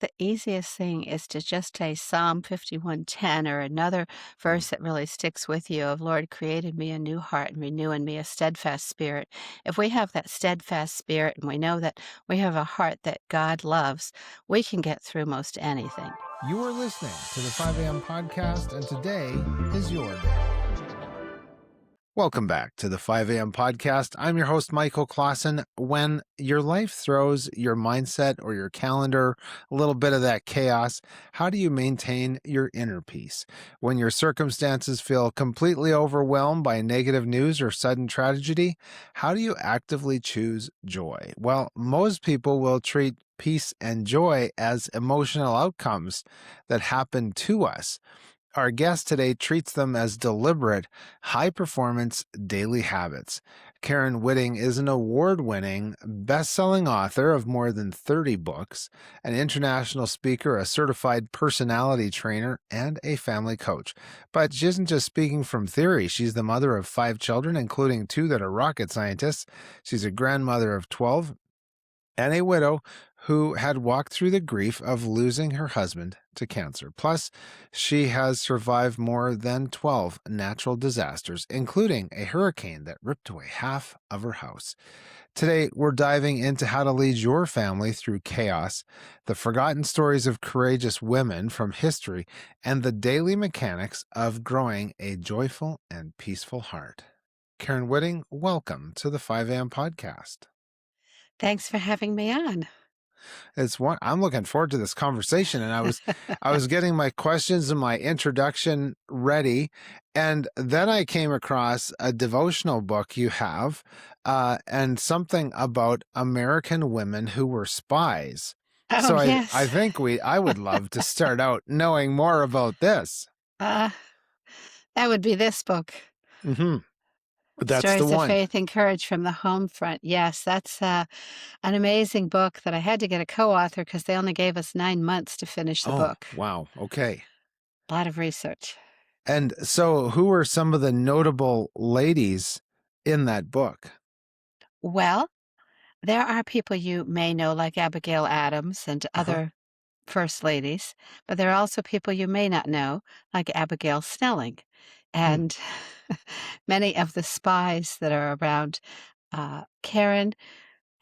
the easiest thing is to just say Psalm 51:10 or another Mm. verse that really sticks with you of Lord created me a new heart and renew in me a steadfast spirit. If we have that steadfast spirit and we know that we have a heart that God loves, we can get through most anything. You are listening to the 5 a.m. podcast, and today is your day. Welcome back to the 5 a.m. podcast. I'm your host, Michael Clausen. When your life throws your mindset or your calendar a little bit of that chaos, how do you maintain your inner peace? When your circumstances feel completely overwhelmed by negative news or sudden tragedy, how do you actively choose joy? Well, most people will treat peace and joy as emotional outcomes that happen to us. Our guest today treats them as deliberate, high performance daily habits. Karen Whitting is an award winning, best selling author of more than 30 books, an international speaker, a certified personality trainer, and a family coach. But she isn't just speaking from theory. She's the mother of 5 children, including 2 that are rocket scientists. She's a grandmother of 12 and a widow who had walked through the grief of losing her husband to cancer. Plus, she has survived more than 12 natural disasters, including a hurricane that ripped away half of her house. Today, we're diving into how to lead your family through chaos, the forgotten stories of courageous women from history, and the daily mechanics of growing a joyful and peaceful heart. Karen Whitting, welcome to the 5 a.m. podcast. Thanks for having me on. I'm looking forward to this conversation, and I was getting my questions and my introduction ready, and then I came across a devotional book you have, and something about American women who were spies. Oh, So I yes. think I would love to start out knowing more about this. Uh, that would be this book. Hmm. That's the Stories of one. Faith and Courage from the Home Front. Yes, that's an amazing book that I had to get a co-author because they only gave us 9 months to finish the Oh, book. wow. Okay. A lot of research. And so who were some of the notable ladies in that book? Well, there are people you may know, like Abigail Adams and Uh-huh. other first ladies, but there are also people you may not know, like Abigail Snelling. Hmm. And many of the spies that are around. Karen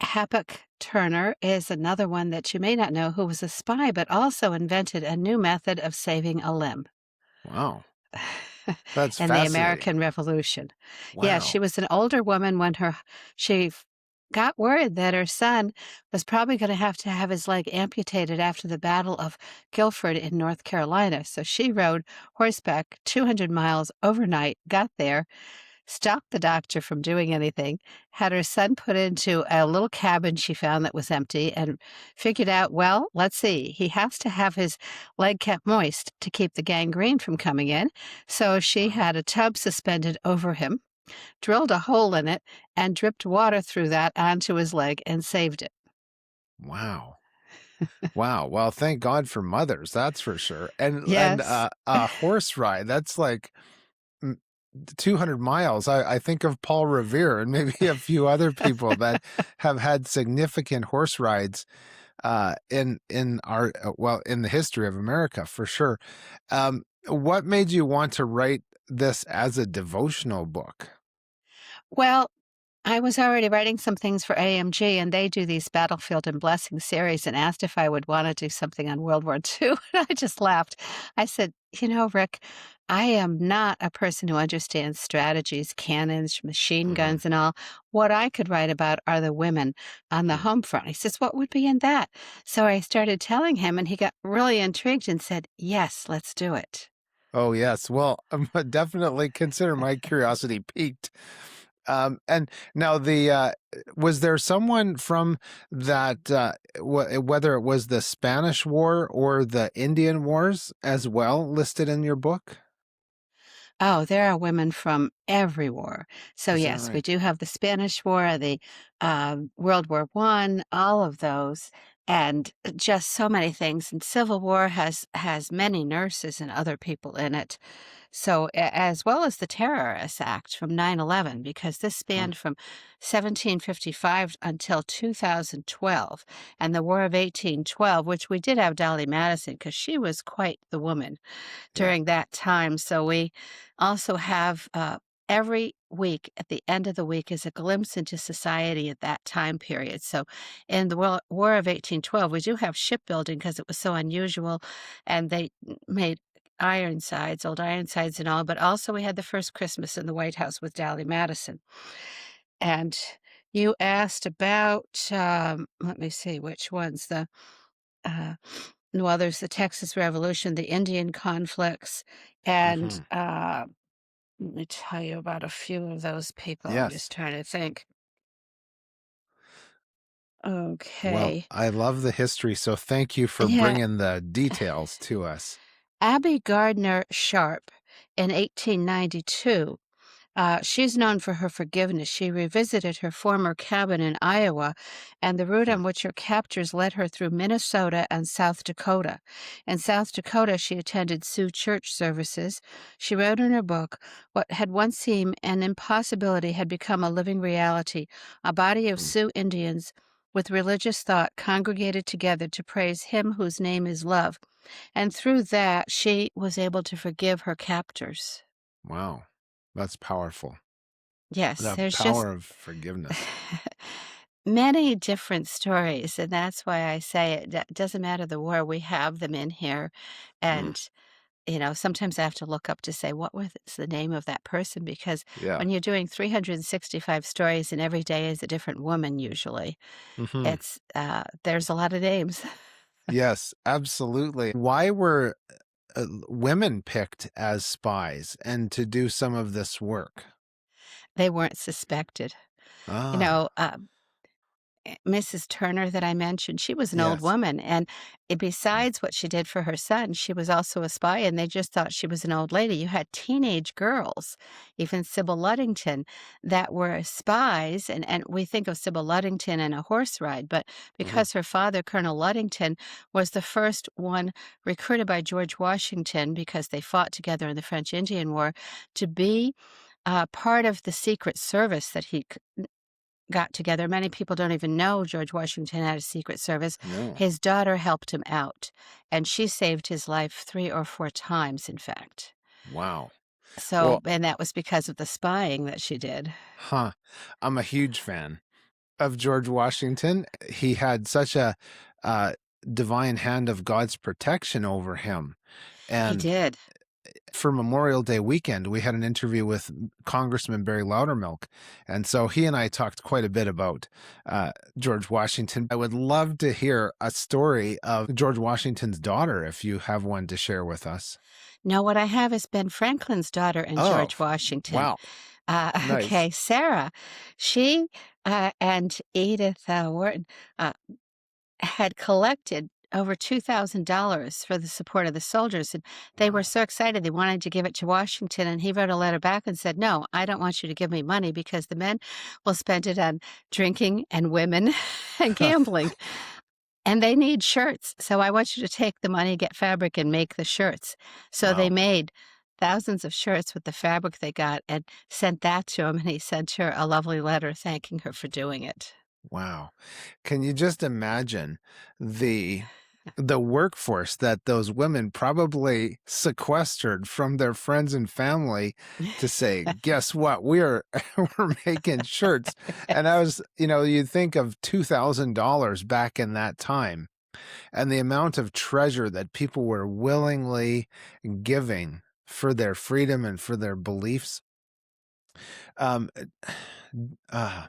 Hapuck Turner is another one that you may not know who was a spy, but also invented a new method of saving a limb Wow. That's in the fascinating. American Revolution. Yeah, she Wow. was an older woman when got word that her son was probably going to have his leg amputated after the Battle of Guilford in North Carolina. So she rode horseback 200 miles overnight, got there, stopped the doctor from doing anything, had her son put into a little cabin she found that was empty, and figured out, well, let's see, he has to have his leg kept moist to keep the gangrene from coming in. So she Wow. had a tub suspended over him, drilled a hole in it, and dripped water through that onto his leg and saved it. Wow. Wow. Well, thank God for mothers, that's for sure. And Yes. a horse ride, that's like mm, 200 miles. I think of Paul Revere and maybe a few other people that have had significant horse rides in the history of America for sure. What made you want to write this as a devotional book? Well, I was already writing some things for AMG, and they do these Battlefield and Blessing series and asked if I would want to do something on World War II. And I just laughed. I said, Rick, I am not a person who understands strategies, cannons, machine Hmm. guns, and all. What I could write about are the women on the home front. He says, what would be in that? So I started telling him, and he got really intrigued and said, yes, let's do it. Oh, yes. Well, definitely consider my curiosity piqued. And now was there someone from that, whether it was the Spanish War or the Indian Wars as well listed in your book? Oh, there are women from every war. So Is that yes, we right? do have the Spanish War, the World War I, all of those. and just so many things, and Civil War has many nurses and other people in it. So, as well as the Terrorist Act from 9/11, because this Mm, spanned from 1755 until 2012, and the War of 1812, which we did have Dolly Madison, because she was quite the woman yeah. during that time. So we also have every week at the end of the week is a glimpse into society at that time period. So in the War of 1812, we do have shipbuilding because it was so unusual, and they made Ironsides, old Ironsides and all, but also we had the first Christmas in the White House with Dolly Madison. And you asked about, let me see which ones, uh, well, there's the Texas Revolution, the Indian conflicts, and Hmm. let me tell you about a few of those people. I'm Yes. just trying to think. Well, Okay. I love the history, so thank you for Yeah. bringing the details to us. Abby Gardner Sharp in 1892. She's known for her forgiveness. She revisited her former cabin in Iowa and the route Hmm. on which her captors led her through Minnesota and South Dakota. In South Dakota, she attended Sioux church services. She wrote in her book, "What had once seemed an impossibility had become a living reality. A body of Mm, Sioux Indians with religious thought congregated together to praise Him whose name is love." And through that, she was able to forgive her captors. wow. That's powerful. Yes, The there's just power of forgiveness. many different stories, and that's why I say it doesn't matter the war, we have them in here, Mm, and, sometimes I have to look up to say, "What was the name of that person?" Because yeah. when you're doing 365 stories and every day is a different woman usually, Hmm. there's a lot of names. Yes, absolutely. Why were women picked as spies and to do some of this work? They weren't suspected. You know, Ah, Mrs. Turner that I mentioned, she was an old yes. woman, and Mm, besides what she did for her son, she was also a spy, and they just thought she was an old lady. You had teenage girls, even Sybil Luddington, that were spies, and we think of Sybil Luddington and a horse ride, but mhm, because her father, Colonel Luddington, was the first one recruited by George Washington because they fought together in the French Indian War to be part of the Secret Service that he got together. Many people don't even know George Washington had a secret service. no. His daughter helped him out, and she saved his life 3 or 4 times, in fact. Wow. So Well, and that was because of the spying that she did. huh. I'm a huge fan of George Washington. He had such a uh, divine hand of God's protection over him. He And did. for Memorial Day weekend, we had an interview with Congressman Barry Loudermilk. And so he and I talked quite a bit about George Washington. I would love to hear a story of George Washington's daughter, if you have one to share with us. No, what I have is Ben Franklin's daughter and Oh, George Washington. wow. Nice. Okay, Sarah, she, and Edith, Wharton, uh had collected over $2,000 for the support of the soldiers, and they were Wow. so excited, they wanted to give it to Washington, and he wrote a letter back and said, "No, I don't want you to give me money because the men will spend it on drinking and women and gambling, and they need shirts, so I want you to take the money, get fabric, and make the shirts." So they Wow. made thousands of shirts with the fabric they got and sent that to him, and he sent her a lovely letter thanking her for doing it. Wow. Can you just imagine the workforce that those women probably sequestered from their friends and family to say, guess what? We're we're making shirts. And I was, you think of $2,000 back in that time and the amount of treasure that people were willingly giving for their freedom and for their beliefs. Um, uh,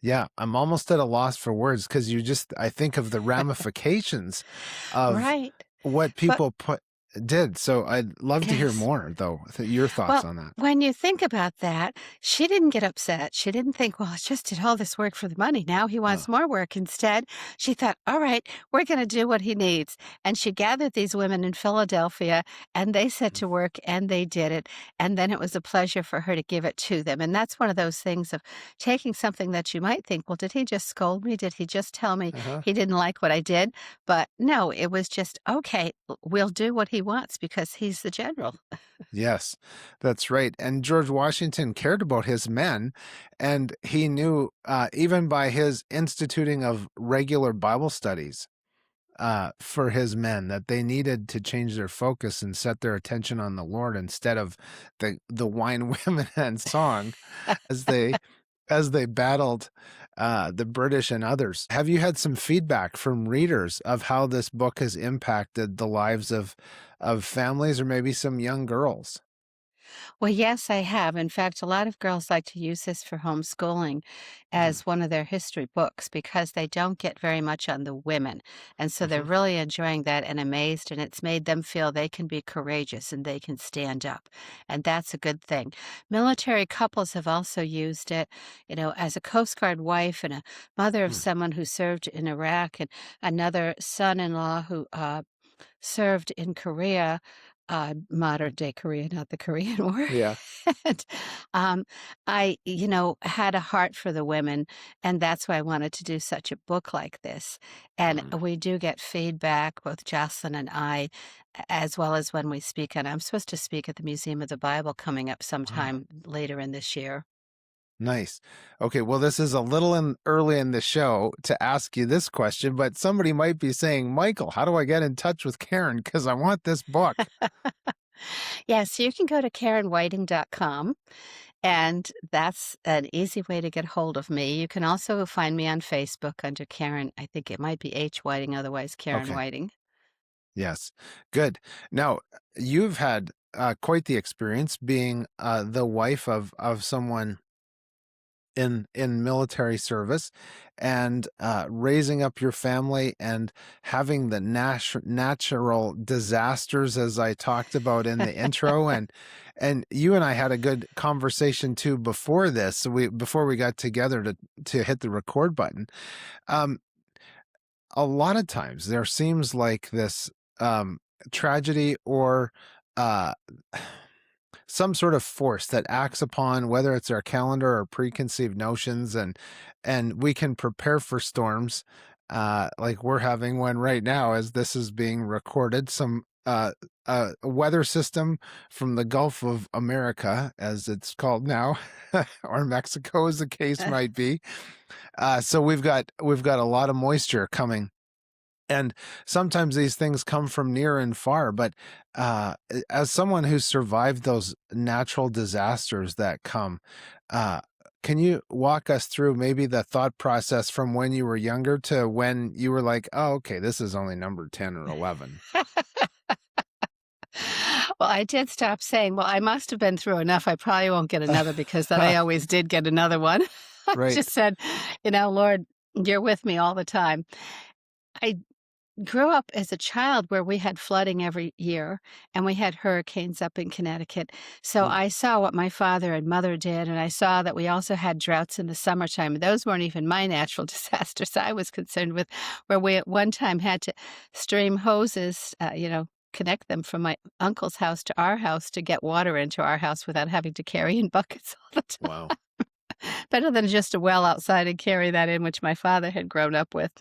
Yeah, I'm almost at a loss for words because I think of the ramifications of Right, what but people put. did. So I'd love to hear Yes. more, though, your thoughts Well, on that. when you think about that, she didn't get upset. She didn't think, well, I just did all this work for the money. Now he Uh, wants more work. Instead, she thought, all right, we're going to do what he needs. And she gathered these women in Philadelphia and they set mm, to work and they did it. And then it was a pleasure for her to give it to them. And that's one of those things of taking something that you might think, well, did he just scold me? Did he just tell me uh-huh. he didn't like what I did? But no, it was just, okay, we'll do what he wants because he's the general. Yes, that's right. And George Washington cared about his men, and he knew, even by his instituting of regular Bible studies, for his men, that they needed to change their focus and set their attention on the Lord instead of the wine, women, and song as they battled the British and others. Have you had some feedback from readers of how this book has impacted the lives of families or maybe some young girls? Well, yes, I have. In fact, a lot of girls like to use this for homeschooling Mm, as one of their history books because they don't get very much on the women. And so they're mhm, really enjoying that and amazed, and it's made them feel they can be courageous and they can stand up. And that's a good thing. Military couples have also used it, as a Coast Guard wife and a mother of mm. someone who served in Iraq and another son in law who served in Korea, modern day Korea, not the Korean War. Yeah. And, I, had a heart for the women, and that's why I wanted to do such a book like this. And Mhm. we do get feedback, both Jocelyn and I, as well as when we speak. And I'm supposed to speak at the Museum of the Bible coming up Wow. sometime later in this year. Nice. Okay, well, this is a little early in the show to ask you this question, but somebody might be saying, Michael, how do I get in touch with Karen? Because I want this book. Yes, you can go to KarenWhiting.com. And that's an easy way to get hold of me. You can also find me on Facebook under Karen. I think it might be H. Whiting, otherwise Karen Okay. Whiting. Yes. Good. Now, you've had quite the experience being the wife of someone in military service and raising up your family and having the natural disasters as I talked about in the intro, and you and I had a good conversation too before this, so we before we got together to hit the record button. um a lot of times there seems like this tragedy or uh some sort of force that acts upon whether it's our calendar or preconceived notions, and we can prepare for storms like we're having one right now as this is being recorded, some a weather system from the Gulf of America, as it's called now, or Mexico as the case might be. So we've got a lot of moisture coming, and sometimes these things come from near and far, but as someone who's survived those natural disasters that come, uh, can you walk us through maybe the thought process from when you were younger to when you were like, oh, okay, this is only number 10 or 11? Well, I did stop saying, well, I must have been through enough. I probably won't get another because then I always did get another one. I Right. just said, Lord, you're with me all the time. I grew up as a child where we had flooding every year and we had hurricanes up in Connecticut. So Mm, I saw what my father and mother did, and I saw that we also had droughts in the summertime. Those weren't even my natural disasters I was concerned with, where we at one time had to stream hoses, connect them from my uncle's house to our house to get water into our house without having to carry in buckets all the time. wow. Better than just a well outside and carry that in, which my father had grown up with.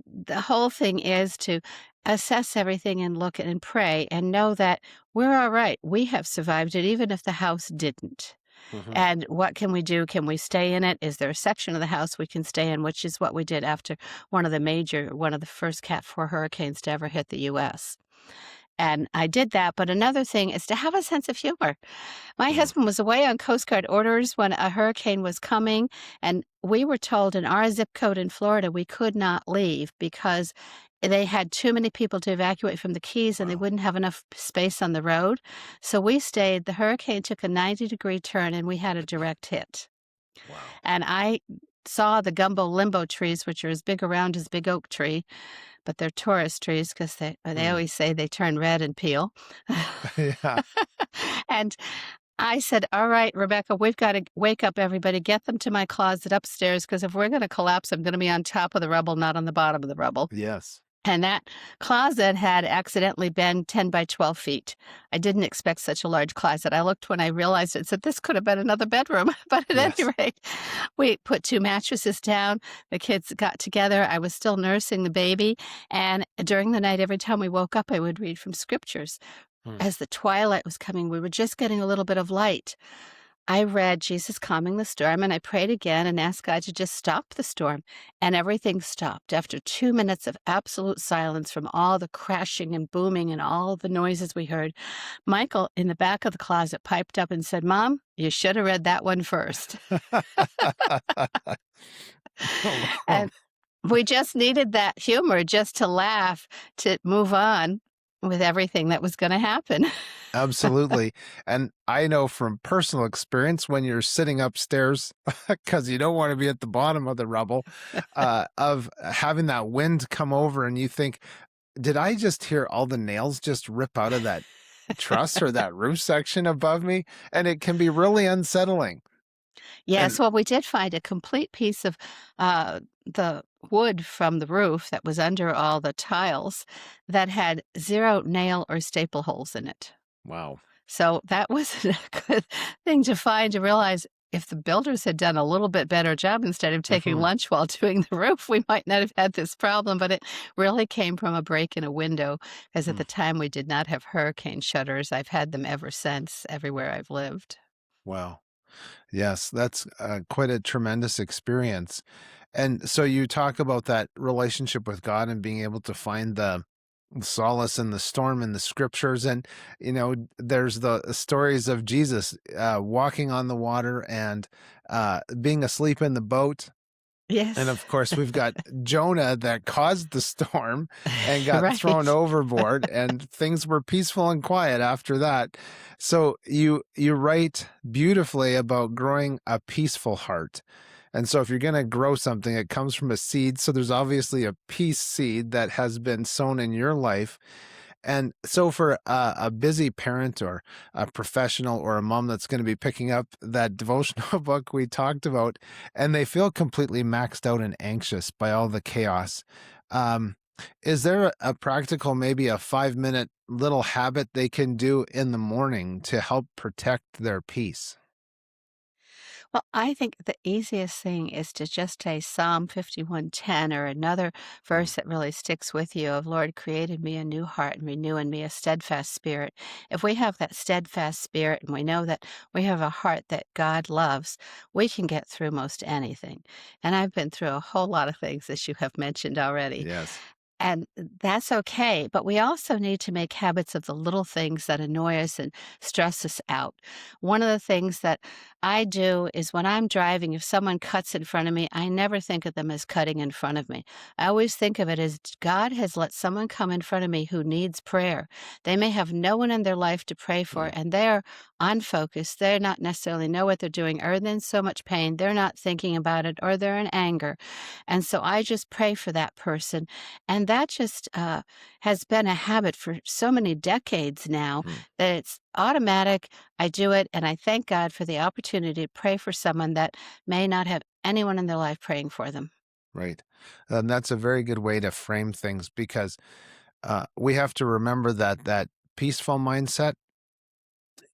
The whole thing is to assess everything and look and pray and know that we're all right. We have survived it, even if the house didn't. Hmm. And what can we do? Can we stay in it? Is there a section of the house we can stay in? Which is what we did after one of the first Cat 4 hurricanes to ever hit the US. And I did that. But another thing is to have a sense of humor. My Mm, husband was away on Coast Guard orders when a hurricane was coming, and we were told in our zip code in Florida we could not leave because they had too many people to evacuate from the Keys and they wow. wouldn't have enough space on the road. So we stayed. The hurricane took a 90-degree turn and we had a direct hit. Wow. And I saw the gumbo limbo trees, which are as big around as big oak tree, but they're tourist trees because they Mm. always say they turn red and peel. Yeah. And I said, "All right, Rebecca, we've got to wake up everybody, get them to my closet upstairs, because if we're going to collapse, I'm going to be on top of the rubble, not on the bottom of the rubble." Yes. And that closet had accidentally been 10 by 12 feet. I didn't expect such a large closet. I looked when I realized it, said, "This could have been another bedroom." But at any Yes. rate, we put 2 mattresses down. The kids got together. I was still nursing the baby. And during the night, every time we woke up, I would read from scriptures. Mm. As the twilight was coming, we were just getting a little bit of light. I read Jesus calming the storm, and I prayed again and asked God to just stop the storm. And everything stopped. After 2 minutes of absolute silence from all the crashing and booming and all the noises we heard, Michael in the back of the closet piped up and said, "Mom, you should have read that one first." Oh, wow. And we just needed that humor just to laugh, to move on with everything that was going to happen. Absolutely. And I know from personal experience when you're sitting upstairs because you don't want to be at the bottom of the rubble, of having that wind come over and you think, did I just hear all the nails just rip out of that truss or that roof section above me? And it can be really unsettling. Yes, And well, we did find a complete piece of the wood from the roof that was under all the tiles that had 0 nail or staple holes in it. wow. So that was a good thing to find, to realize if the builders had done a little bit better job instead of taking Mhm. lunch while doing the roof, we might not have had this problem. But it really came from a break in a window, because at Mm. the time we did not have hurricane shutters. I've had them ever since, everywhere I've lived. Wow. Yes, that's quite a tremendous experience. And so you talk about that relationship with God and being able to find the solace in the storm in the scriptures. And, there's the stories of Jesus walking on the water and being asleep in the boat. And Yes, of course, we've got Jonah that caused the storm and got thrown right. overboard, and things were peaceful and quiet after that. So you write beautifully about growing a peaceful heart. And so if you're going to grow something, it comes from a seed. So there's obviously a peace seed that has been sown in your life. And so for a busy parent or a professional or a mom that's going to be picking up that devotional book we talked about, and they feel completely maxed out and anxious by all the chaos, um, is there a practical, maybe a 5-minute little habit they can do in the morning to help protect their peace? Well, I think the easiest thing is to just say Psalm 51:10, or another Mm. verse that really sticks with you, of "Lord, created me a new heart and renew in me a steadfast spirit." If we have that steadfast spirit and we know that we have a heart that God loves, we can get through most anything. And I've been through a whole lot of things, as you have mentioned already. Yes. And that's okay, but we also need to make habits of the little things that annoy us and stress us out. One of the things that I do is, when I'm driving, if someone cuts in front of me, I never think of them as cutting in front of me. I always think of it as, God has let someone come in front of me who needs prayer. They may have no one in their life to pray for, Mm. and they're unfocused. They're not necessarily know what they're doing, or they're in so much pain. They're not thinking about it, or they're in anger. And so I just pray for that person, and that just has been a habit for so many decades now Mm. that it's automatic. I do it, and I thank God for the opportunity to pray for someone that may not have anyone in their life praying for them. Right. That's a very good way to frame things because we have to remember that that peaceful mindset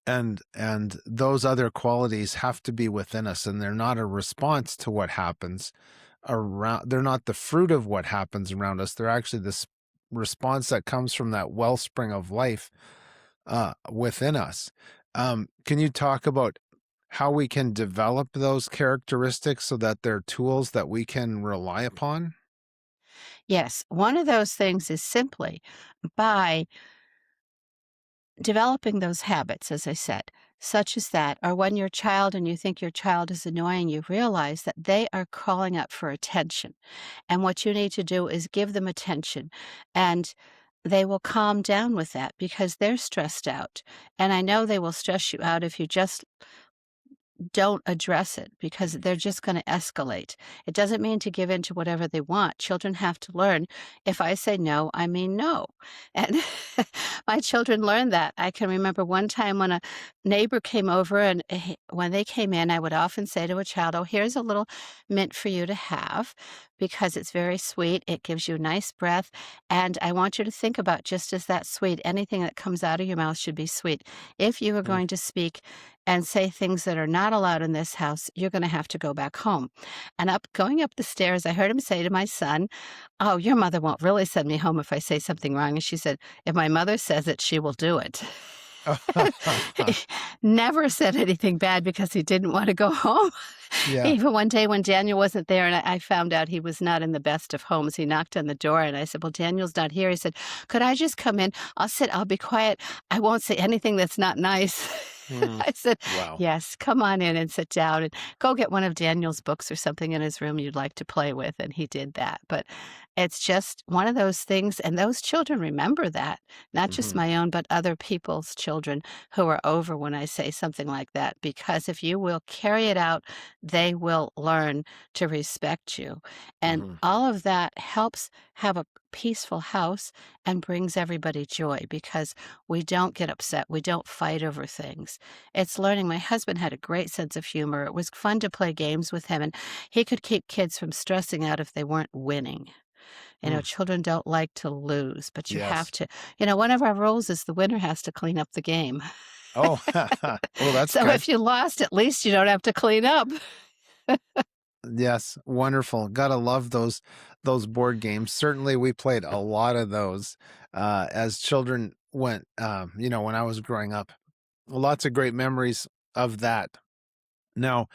and those other qualities have to be within us, and they're not a response to what happens around. They're not the fruit of what happens around us. They're actually this response that comes from that wellspring of life within us. Can you talk about how we can develop those characteristics so that they're tools that we can rely upon? Yes, one of those things is simply by developing those habits, as I said, such as that, or when your child and you think your child is annoying, you realize that they are calling up for attention. And what you need to do is give them attention. And they will calm down with that, because they're stressed out. And I know they will stress you out if you just don't address it because they're just going to escalate. It doesn't mean to give in to whatever they want. Children have to learn if I say no, I mean no. And my children learned that. I can remember one time when a neighbor came over, and when they came in, I would often say to a child, "Oh, here's a little mint for you to have because it's very sweet. It gives you a nice breath. And I want you to think about just as that sweet, anything that comes out of your mouth should be sweet. If you are Mm. going to speak and say things that are not allowed in this house, you're gonna have to go back home." And going up the stairs, I heard him say to my son, "Oh, your mother won't really send me home if I say something wrong." And she said, "If my mother says it, she will do it." He never said anything bad because he didn't wanna go home. Yeah. Even one day when Daniel wasn't there and I found out he was not in the best of homes, he knocked on the door and I said, "Well, Daniel's not here." He said, "Could I just come in? I'll sit, I'll be quiet. I won't say anything that's not nice." Mm. I said, Wow. "Yes, come on in and sit down and go get one of Daniel's books or something in his room you'd like to play with." And he did that. But it's just one of those things, and those children remember that, not just Mhm. my own, but other people's children who are over when I say something like that. Because if you will carry it out, they will learn to respect you. And Mhm. all of that helps have a peaceful house and brings everybody joy because we don't get upset. We don't fight over things. It's learning. My husband had a great sense of humor. It was fun to play games with him, and he could keep kids from stressing out if they weren't winning. Mm. Children don't like to lose, but you have Yes. to. One of our rules is the winner has to clean up the game. Oh, well, that's So good. if you lost, at least you don't have to clean up. Yes, wonderful. Gotta love those board games. Certainly, we played a lot of those as children when when I was growing up. Lots of great memories of that. Now,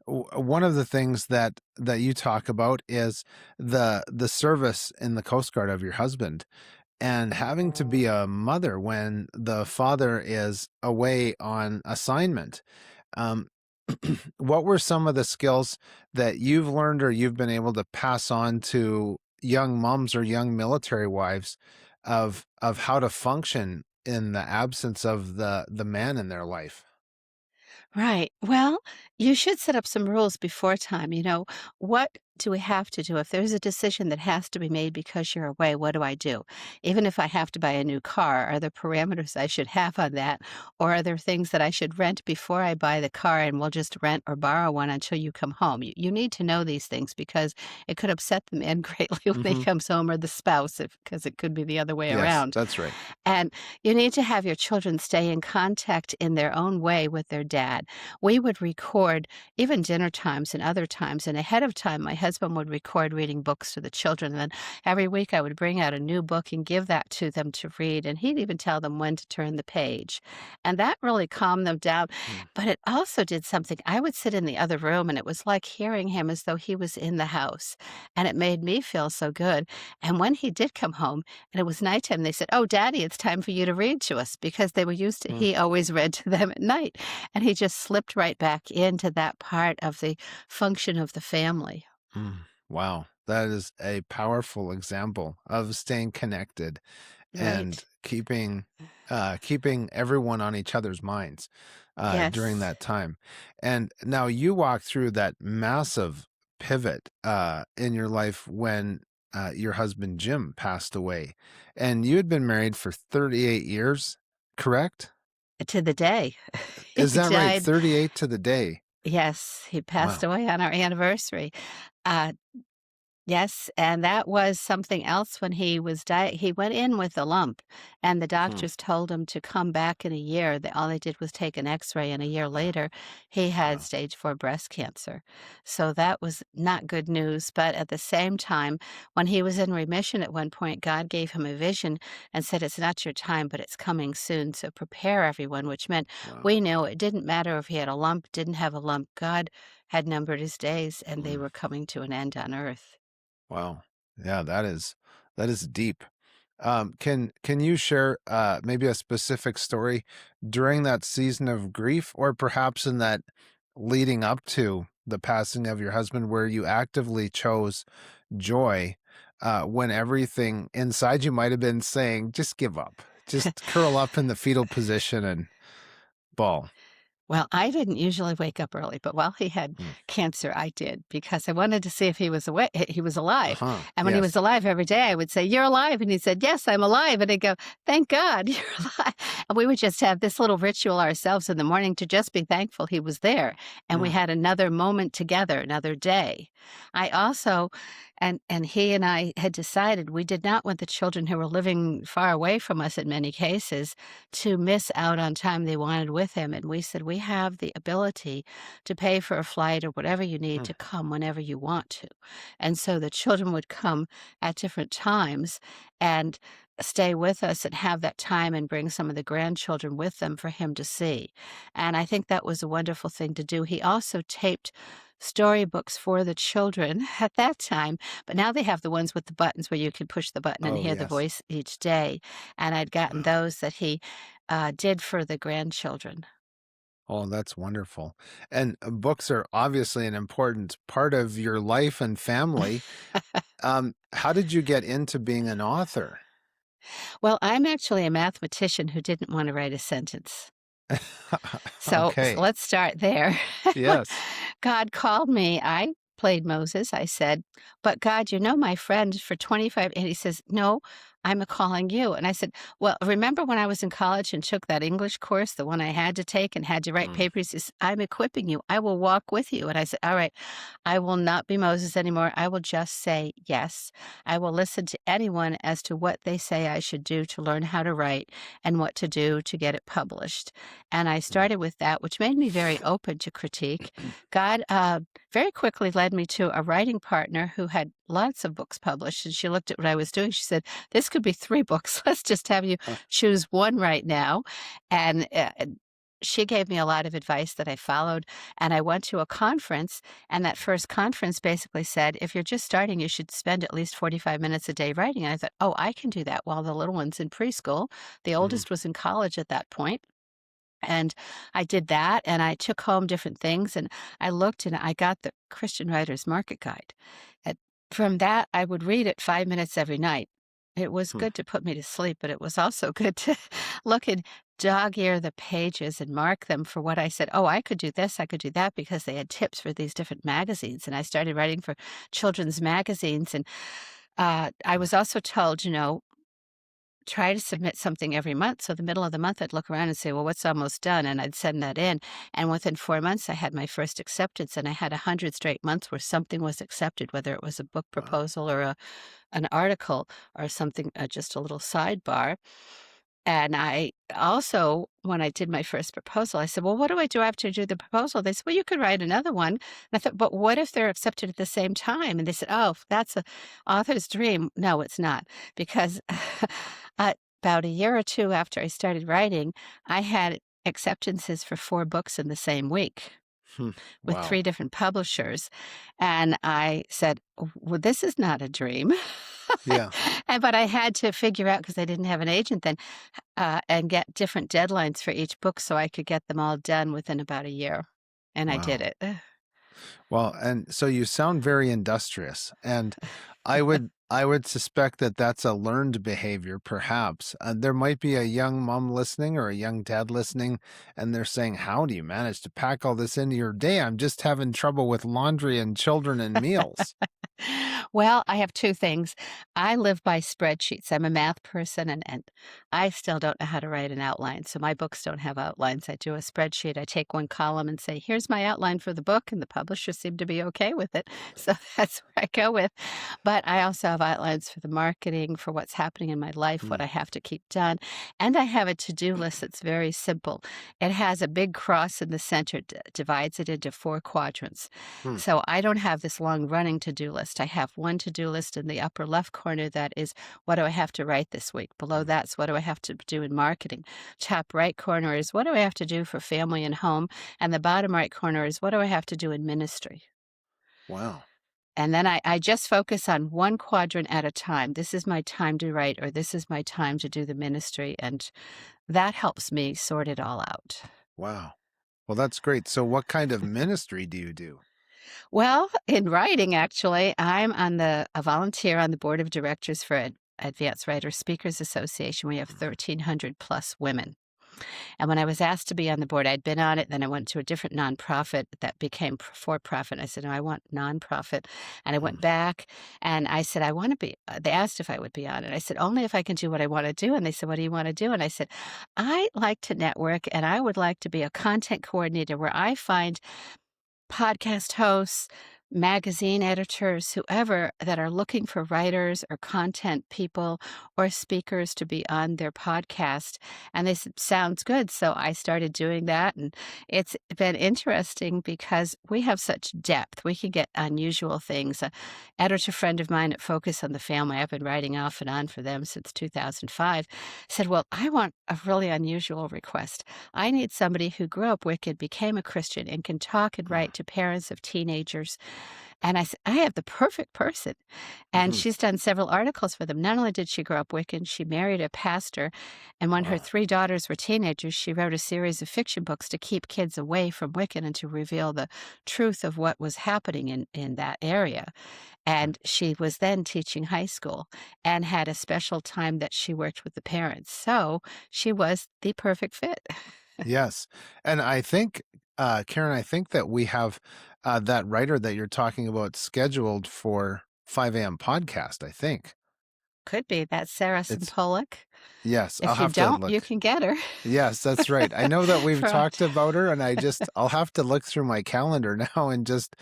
one of the things that you talk about is the service in the Coast Guard of your husband and having to be a mother when the father is away on assignment. Um, what were some of the skills that you've learned or you've been able to pass on to young moms or young military wives of how to function in the absence of the man in their life? Right. Well, you should set up some rules before time. What do we have to do? If there's a decision that has to be made because you're away, what do I do? Even if I have to buy a new car, are there parameters I should have on that? Or are there things that I should rent before I buy the car and we'll just rent or borrow one until you come home? You need to know these things because it could upset the man greatly when he Hmm. comes home or the spouse, because it could be the other way Yes, around. that's right. And you need to have your children stay in contact in their own way with their dad. We would record even dinner times and other times, and ahead of time, my husband would record reading books to the children. And then every week, I would bring out a new book and give that to them to read. And he'd even tell them when to turn the page. And that really calmed them down. Mm. But it also did something. I would sit in the other room, and it was like hearing him as though he was in the house. And it made me feel so good. And when he did come home, and it was nighttime, they said, "Oh, Daddy, it's time for you to read to us," because they were used to Mm. he always read to them at night, and he just slipped right back into that part of the function of the family. Mm. Wow, that is a powerful example of staying connected and Right. keeping everyone on each other's minds during Yes. that time. And now you walk through that massive pivot in your life when your husband Jim passed away, and you had been married for 38 years, correct? To the day. He Is that right? died. 38 to the day. Yes, he passed Wow. away on our anniversary. Uh Yes, and that was something else when he went in with a lump, and the Hmm. doctors told him to come back in a year. All they did was take an X-ray, and a year later, he had Wow. stage 4 breast cancer. So that was not good news, but at the same time, when he was in remission at one point, God gave him a vision and said, "It's not your time, but it's coming soon, so prepare everyone," which meant Wow. we knew it didn't matter if he had a lump, didn't have a lump. God had numbered his days, and they Mm. were coming to an end on earth. Wow. Yeah, that is deep. Can you share maybe a specific story during that season of grief, or perhaps in that leading up to the passing of your husband, where you actively chose joy when everything inside you might have been saying, "Just give up, just curl up in the fetal position and bawl." Well, I didn't usually wake up early, but while he had Hmm. cancer, I did because I wanted to see if he was he was alive. Uh-huh. And when he was Yes. alive every day, I would say, "You're alive." And he said, "Yes, I'm alive." And I'd go, "Thank God you're alive." And we would just have this little ritual ourselves in the morning to just be thankful he was there. And we Mm. had another moment together, another day. I also and he and I had decided we did not want the children who were living far away from us in many cases to miss out on time they wanted with him, and we said, "We have the ability to pay for a flight or whatever you need Mm. to come whenever you want to." And so the children would come at different times and stay with us and have that time and bring some of the grandchildren with them for him to see. And I think that was a wonderful thing to do. He also taped storybooks for the children at that time, but now they have the ones with the buttons where you can push the button and Oh, hear the yes. voice each day, and I'd gotten Wow. those that he did for the grandchildren. Oh, that's wonderful. And books are obviously an important part of your life and family. How did you get into being an author? Well, I'm actually a mathematician who didn't wanna write a sentence. So Okay. let's start there. When Yes. God called me, I played Moses. I said, "But God, you know my friend for 25" and he says, "No, I'm a calling you." And I said, "Well, remember when I was in college and took that English course, the one I had to take and had to write Mm. papers?" He says, "I'm equipping you. I will walk with you." And I said, "All right, I will not be Moses anymore. I will just say yes. I will listen to anyone as to what they say I should do to learn how to write and what to do to get it published." And I Mm. started with that, which made me very open to critique. God very quickly led me to a writing partner who had lots of books published. And she looked at what I was doing. She said, "This could be 3 books. Let's just have you Huh. choose one right now." And she gave me a lot of advice that I followed. And I went to a conference, and that first conference basically said, if you're just starting, you should spend at least 45 minutes a day writing. And I thought, oh, I can do that while the little one's in preschool. The Mhm. oldest was in college at that point. And I did that, and I took home different things, and I looked, and I got the Christian Writers Market Guide. And from that, I would read it 5 minutes every night. It was Hmm. good to put me to sleep, but it was also good to look and dog-ear the pages and mark them for what I said, "Oh, I could do this, I could do that," because they had tips for these different magazines, and I started writing for children's magazines, and, I was also told, try to submit something every month. So the middle of the month, I'd look around and say, well, what's almost done? And I'd send that in. And within 4 months, I had my first acceptance. And I had 100 straight months where something was accepted, whether it was a book Wow. proposal or an article or something, just a little sidebar. And I also, when I did my first proposal, I said, well, what do I do after I do the proposal? They said, well, you could write another one. And I thought, but what if they're accepted at the same time? And they said, oh, that's a author's dream. No, it's not. Because about a year or two after I started writing, I had acceptances for 4 books in the same week Hmm. with Wow. 3 different publishers. And I said, well, this is not a dream. Yeah. But I had to figure out because I didn't have an agent then, and get different deadlines for each book so I could get them all done within about a year, and I did Wow. it. Well, and so you sound very industrious, and I would suspect that that's a learned behavior, perhaps. There might be a young mom listening or a young dad listening, and they're saying, "How do you manage to pack all this into your day? I'm just having trouble with laundry and children and meals." Well, I have 2 things. I live by spreadsheets. I'm a math person, and I still don't know how to write an outline, so my books don't have outlines. I do a spreadsheet. I take 1 column and say, "Here's my outline for the book," and the publisher seemed to be okay with it, so that's where I go with. But I also have outlines for the marketing, for what's happening in my life, what Hmm. I have to keep done, and I have a to-do list that's very simple. It has a big cross in the center, divides it into 4 quadrants. Hmm. So I don't have this long running to-do list. I have one to-do list in the upper left corner that is, what do I have to write this week? Below Hmm. that's, what do I have to do in marketing? Top right corner is, what do I have to do for family and home? And the bottom right corner is, what do I have to do in ministry? Wow. And then I just focus on one quadrant at a time. This is my time to write, or this is my time to do the ministry. And that helps me sort it all out. Wow. Well, that's great. So what kind of ministry do you do? Well, in writing, actually, I'm on a volunteer on the board of directors for Advanced Writer Speakers Association. We have Mhm. 1,300 plus women. And when I was asked to be on the board, I'd been on it, then I went to a different nonprofit that became for profit. I said, "No, I want nonprofit." And I Mm. went back and I said, "I want to be," they asked if I would be on it. I said, "Only if I can do what I want to do." And they said, "What do you want to do?" And I said, "I like to network and I would like to be a content coordinator where I find podcast hosts, magazine editors, whoever that are looking for writers or content people or speakers to be on their podcast." And they said, "Sounds good." So I started doing that. And it's been interesting because we have such depth. We can get unusual things. A editor friend of mine at Focus on the Family, I've been writing off and on for them since 2005, said, "Well, I want a really unusual request. I need somebody who grew up wicked, became a Christian, and can talk and Mm. write to parents of teenagers." And I said, "I have the perfect person." And Mhm. she's done several articles for them. Not only did she grow up Wiccan, she married a pastor. And when her Wow. three daughters were teenagers, she wrote a series of fiction books to keep kids away from Wiccan and to reveal the truth of what was happening in that area. Mm. And she was then teaching high school and had a special time that she worked with the parents. So she was the perfect fit. Yes. And I think, Karen, I think that we have that writer that you're talking about scheduled for 5 a.m. podcast, I think. Could be. That's Sarah It's, Pollock. yes, I'll If you have to don't, you look. can get her. Yes, that's right. I know that we've For a talked about her, and I'll have to look through my calendar now and just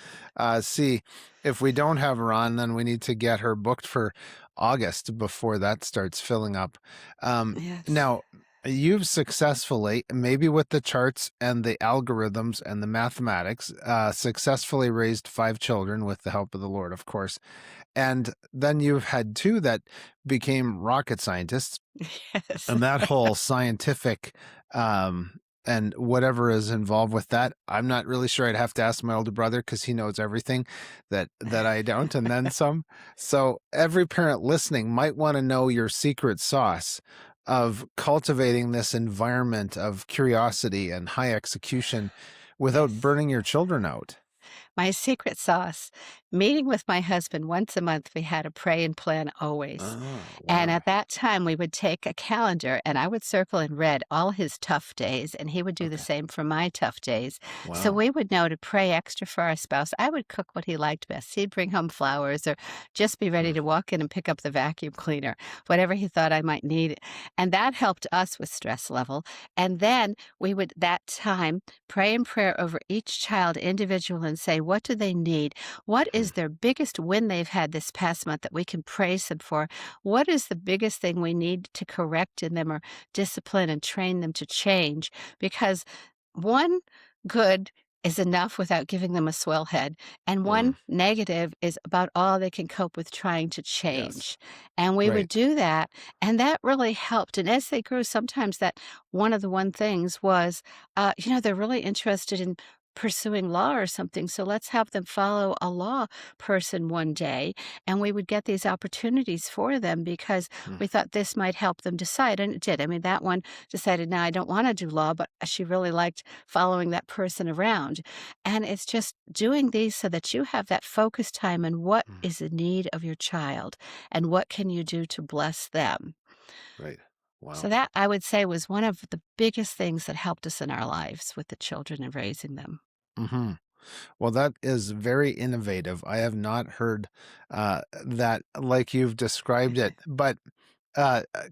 see if we don't have her on, then we need to get her booked for August before that starts filling up. Um, Yes. Now, you've successfully, maybe with the charts and the algorithms and the mathematics, successfully raised 5 children with the help of the Lord, of course. And then you've had two that became rocket scientists Yes. and that whole scientific um and whatever is involved with that, I'm not really sure. I'd have to ask my older brother because he knows everything that I don't, and then some. So every parent listening might want to know your secret sauce of cultivating this environment of curiosity and high execution without Yes. burning your children out. My secret sauce, meeting with my husband once a month, we had a pray and plan always. Oh, And wow. at that time, we would take a calendar and I would circle in red all his tough days, and he would do the Okay. same for my tough days. So Wow. we would know to pray extra for our spouse. I would cook what he liked best. He'd bring home flowers or just be ready Mm. to walk in and pick up the vacuum cleaner, whatever he thought I might need. And that helped us with stress level. And then we would, that time, pray in prayer over each child individual and say, what do they need? What Mm. is their biggest win they've had this past month that we can praise them for? What is the biggest thing we need to correct in them or discipline and train them to change? Because one good is enough without giving them a swell head, and Mm. one negative is about all they can cope with trying to Yes. change. And we would Right. do that, and that really helped. And as they grew, sometimes that one things was, they're really interested in pursuing law or something. So let's have them follow a law person one day. And we would get these opportunities for them because Mm. we thought this might help them decide. And it did. I mean, that one decided, now I don't want to do law, but she really liked following that person around. And it's just doing these so that you have that focus time on what Mm. is the need of your child and what can you do to bless them. Right. So Wow. that I would say was one of the biggest things that helped us in our lives with the children and raising them. Hmm. Well, that is very innovative. I have not heard that like you've described it, but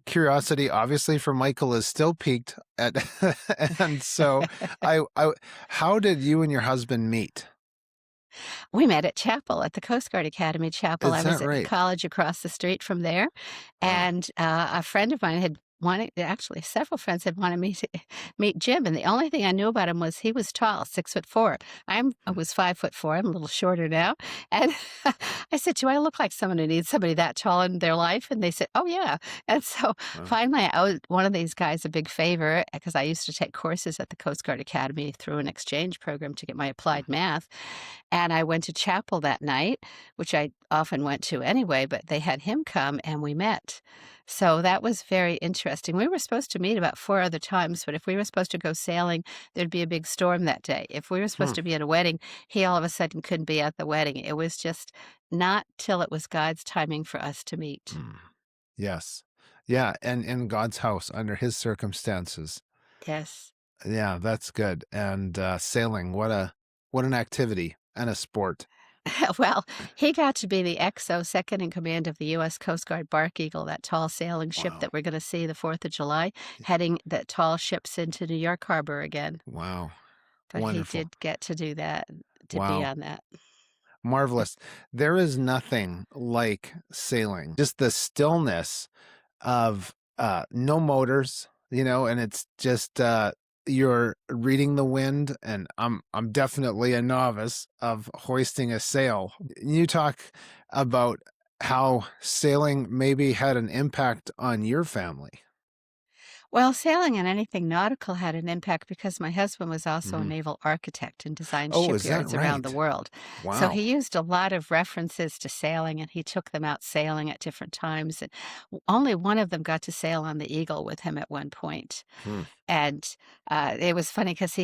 curiosity, obviously, for Michael is still peaked at, and so I, how did you and your husband meet? We met at chapel, at the Coast Guard Academy chapel. I Is that was at right? college across the street from there, Wow. and, a friend of mine had wanted, actually, several friends had wanted me to meet Jim, and the only thing I knew about him was he was tall, 6'4". I Mm. was 5'4". I'm a little shorter now, and I said, "Do I look like someone who needs somebody that tall in their life?" And they said, "Oh, yeah." And so, Wow. finally, I owed one of these guys a big favor because I used to take courses at the Coast Guard Academy through an exchange program to get my Mm. applied math, and I went to chapel that night, which I often went to anyway, but they had him come and we met. So that was very interesting. We were supposed to meet about 4 other times, but if we were supposed to go sailing, there'd be a big storm that day. If we were Hmm. supposed to be at a wedding, he all of a sudden couldn't be at the wedding. It was just not till it was God's timing for us to meet. Mm. Yes. Yeah, and in God's house under his circumstances. Yes. Yeah, that's good. And sailing, what an activity and a sport. Well, he got to be the XO second in command of the U.S. Coast Guard Bark Eagle, that tall sailing ship Wow. that we're going to see the 4th of July, heading the tall ships into New York Harbor again. Wow. But he Wonderful. did get to do that, to be Wow. on that. Marvelous. There is nothing like sailing. Just the stillness of no motors, and it's just you're reading the wind, and I'm definitely a novice of hoisting a sail. You talk about how sailing maybe had an impact on your family. Well, sailing and anything nautical had an impact because my husband was also a Hmm. naval architect and designed Oh, is that shipyards around the right? world. So Wow. he used a lot of references to sailing and he took them out sailing at different times. And only one of them got to sail on the Eagle with him at one point. Hmm. And it was funny because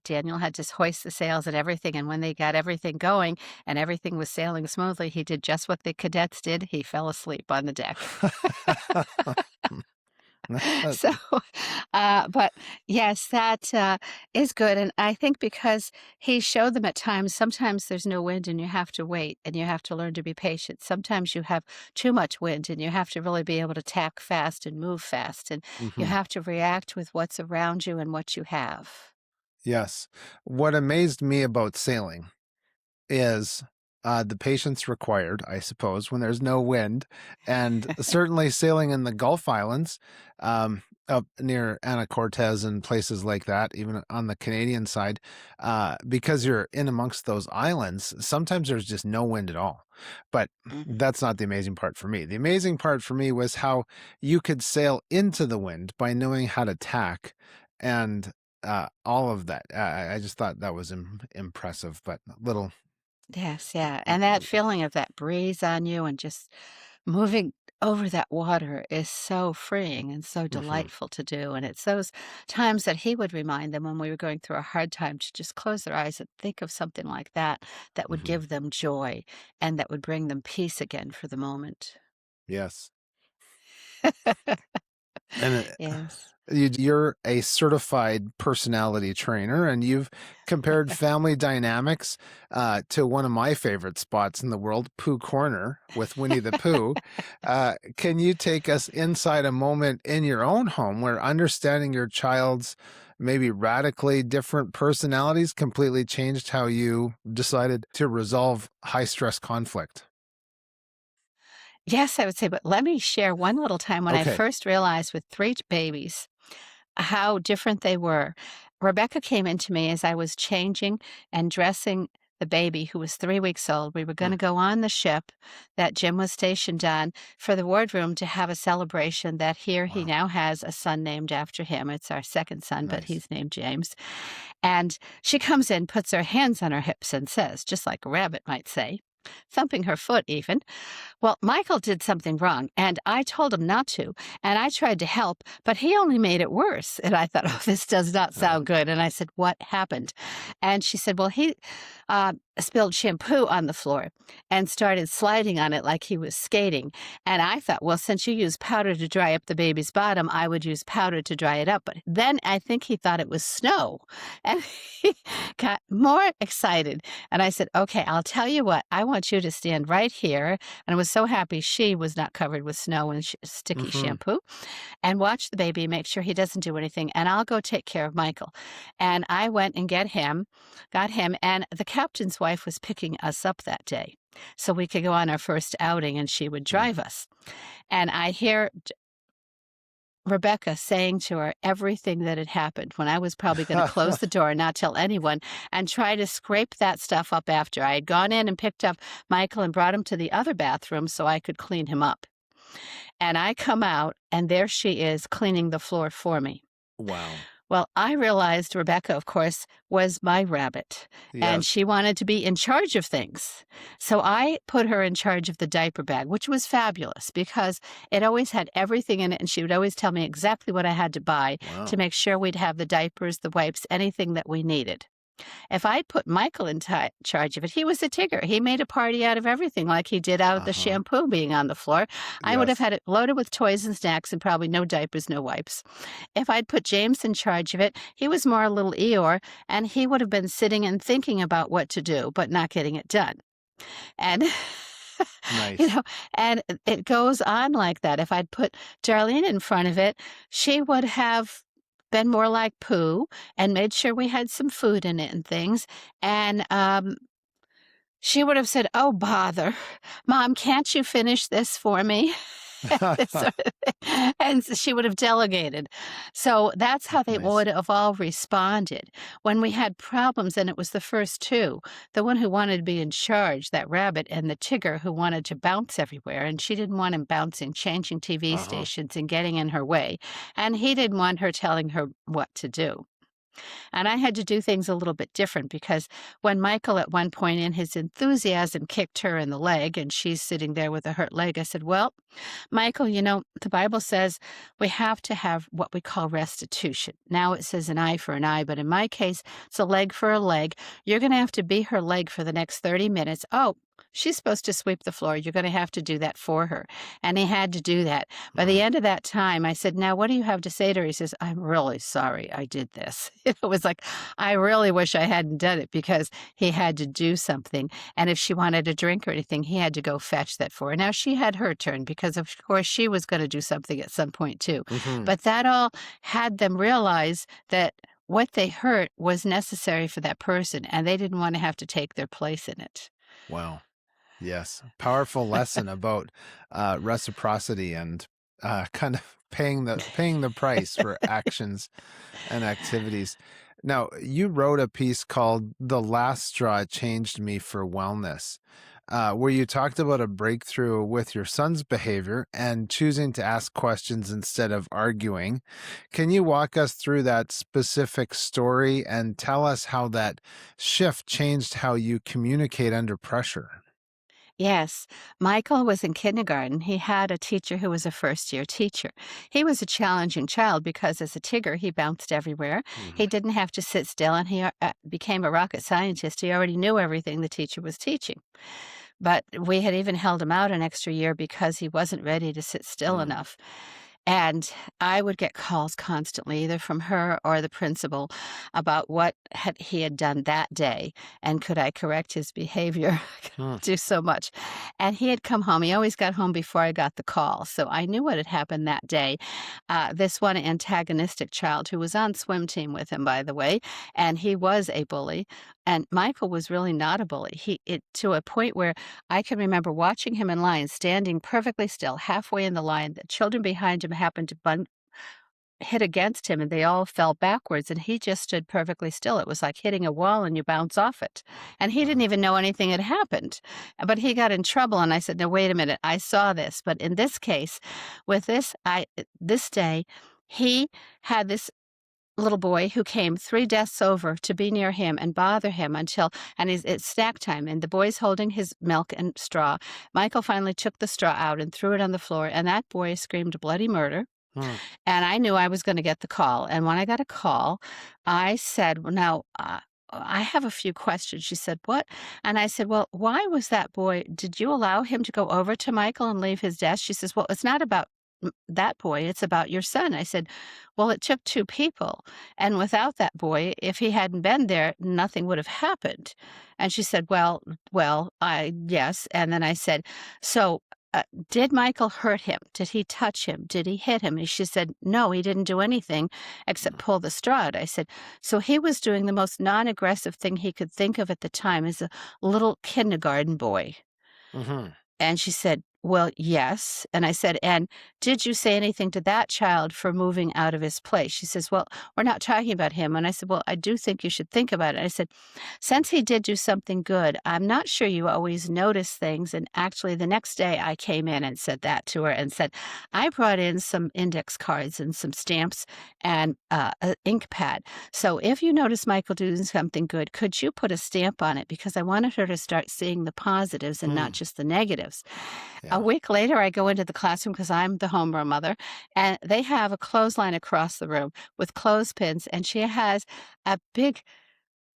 Daniel had to hoist the sails and everything. And when they got everything going and everything was sailing smoothly, he did just what the cadets did. He fell asleep on the deck. So, but yes, that is good. And I think because he showed them at times, sometimes there's no wind and you have to wait and you have to learn to be patient. Sometimes you have too much wind and you have to really be able to tack fast and move fast. And you Mhm. have to react with what's around you and what you have. Yes. What amazed me about sailing is the patience required, I suppose, when there's no wind, and certainly sailing in the Gulf Islands, up near Anacortes and places like that, even on the Canadian side, because you're in amongst those islands. Sometimes there's just no wind at all, but Mhm. that's not the amazing part for me. The amazing part for me was how you could sail into the wind by knowing how to tack, and all of that. I just thought that was impressive, but a little. Yes, yeah. And that feeling of that breeze on you and just moving over that water is so freeing and so Mhm. delightful to do. And it's those times that he would remind them when we were going through a hard time to just close their eyes and think of something like that that would Mhm. give them joy and that would bring them peace again for the moment. Yes. And Yes. you're a certified personality trainer, and you've compared family dynamics to one of my favorite spots in the world, Pooh Corner with Winnie the Pooh. Can you take us inside a moment in your own home where understanding your child's maybe radically different personalities completely changed how you decided to resolve high stress conflict? Yes, I would say, but let me share one little time when I Okay. first realized with three babies how different they were. Rebecca came into me as I was changing and dressing the baby who was 3 weeks old. We were Hmm. gonna go on the ship that Jim was stationed on for the wardroom to have a celebration that here he Wow. now has a son named after him. It's our second son, but Nice. he's named James. And she comes in, puts her hands on her hips and says, just like a rabbit might say, thumping her foot even, well, Michael did something wrong, and I told him not to, and I tried to help, but he only made it worse. And I thought, oh, this does not Uh, sound good. And I said, what happened? And she said, well, he spilled shampoo on the floor and started sliding on it like he was skating. And I thought, well, since you use powder to dry up the baby's bottom, I would use powder to dry it up. But then I think he thought it was snow. And he got more excited. And I said, okay, I'll tell you what, I want you to stand right here and I was so happy she was not covered with snow and sticky mhm. shampoo. And watch the baby, make sure he doesn't do anything, and I'll go take care of Michael. And I went and got him, and the captain's wife was picking us up that day so we could go on our first outing and she would Mm. drive us. And I hear Rebecca saying to her everything that had happened when I was probably going to close the door and not tell anyone and try to scrape that stuff up after I had gone in and picked up Michael and brought him to the other bathroom so I could clean him up. And I come out, and there she is cleaning the floor for me. Wow. Well, I realized Rebecca, of course, was my rabbit, and Yes. she wanted to be in charge of things. So I put her in charge of the diaper bag, which was fabulous because it always had everything in it, and she would always tell me exactly what I had to buy to Wow. make sure we'd have the diapers, the wipes, anything that we needed. If I'd put Michael in charge of it, he was a Tigger. He made a party out of everything, like he did out of the Uh-huh. shampoo being on the floor. I would have Yes. had it loaded with toys and snacks and probably no diapers, no wipes. If I'd put James in charge of it, he was more a little Eeyore, and he would have been sitting and thinking about what to do, but not getting it done. And you Nice. know, and it goes on like that. If I'd put Darlene in front of it, she would have been more like Pooh and made sure we had some food in it and things. And she would have said, "Oh, bother. Mom, can't you finish this for me?" This sort of thing. And she would have delegated. So that's how they Nice. would have all responded. When we had problems, and it was the first two, the one who wanted to be in charge, that rabbit, and the Tigger who wanted to bounce everywhere, and she didn't want him bouncing, changing TV Uh-huh. stations, and getting in her way, and he didn't want her telling her what to do. And I had to do things a little bit different because when Michael, at one point in his enthusiasm, kicked her in the leg and she's sitting there with a hurt leg, I said, "Well, Michael, the Bible says we have to have what we call restitution. Now it says an eye for an eye, but in my case, it's a leg for a leg. You're going to have to be her leg for the next 30 minutes. Oh, she's supposed to sweep the floor. You're going to have to do that for her." And he had to do that. By the Mm. end of that time, I said, "Now, what do you have to say to her?" He says, "I'm really sorry I did this." It was like, I really wish I hadn't done it because he had to do something. And if she wanted a drink or anything, he had to go fetch that for her. Now, she had her turn because, of course, she was going to do something at some point too. Mhm. But that all had them realize that what they hurt was necessary for that person, and they didn't want to have to take their place in it. Wow. Yes. Powerful lesson about reciprocity and kind of paying the price for actions and activities. Now, you wrote a piece called "The Last Straw Changed Me for Wellness," where you talked about a breakthrough with your son's behavior and choosing to ask questions instead of arguing. Can you walk us through that specific story and tell us how that shift changed how you communicate under pressure? Yes, Michael was in kindergarten. He had a teacher who was a first-year teacher. He was a challenging child because as a Tigger, he bounced everywhere. Mhm. He didn't have to sit still, and he became a rocket scientist. He already knew everything the teacher was teaching. But we had even held him out an extra year because he wasn't ready to sit still Mm. enough. And I would get calls constantly, either from her or the principal, about what he had done that day, and could I correct his behavior? Hmm. Do so much. And he had come home. He always got home before I got the call, so I knew what had happened that day. This one antagonistic child who was on swim team with him, by the way, and he was a bully. And Michael was really not a bully. To a point where I can remember watching him in line, standing perfectly still, halfway in the line. The children behind him happened to hit against him, and they all fell backwards, and he just stood perfectly still. It was like hitting a wall and you bounce off it. And he didn't Uh-huh. even know anything had happened. But he got in trouble, and I said, "No, wait a minute. I saw this." But in this case, with this day, he had this little boy who came 3 desks over to be near him and bother him it's snack time, and the boy's holding his milk and straw. Michael finally took the straw out and threw it on the floor, and that boy screamed bloody murder, Hmm. and I knew I was gonna get the call, and when I got a call, I said, "Well, now, I have a few questions." She said, "What?" And I said, "Well, why was that boy did you allow him to go over to Michael and leave his desk?" She says, "Well, it's not about that boy, it's about your son." I said, "Well, it took 2 people, and without that boy, if he hadn't been there, nothing would have happened." And she said, "Well, I yes." And then I said, "So, did Michael hurt him? Did he touch him? Did he hit him?" And she said, "No, he didn't do anything except pull the straw out." I said, "So he was doing the most non-aggressive thing he could think of at the time as a little kindergarten boy." Mhm. And she said, "Well, yes." And I said, "And did you say anything to that child for moving out of his place?" She says, "Well, we're not talking about him." And I said, "Well, I do think you should think about it." I said, "Since he did do something good, I'm not sure you always notice things." And actually, the next day I came in and said that to her and said, "I brought in some index cards and some stamps and an ink pad. So if you notice Michael doing something good, could you put a stamp on it? Because I wanted her to start seeing the positives and not Hmm. just the negatives." A Yeah. week later, I go into the classroom because I'm the homeroom mother, and they have a clothesline across the room with clothespins, and she has a big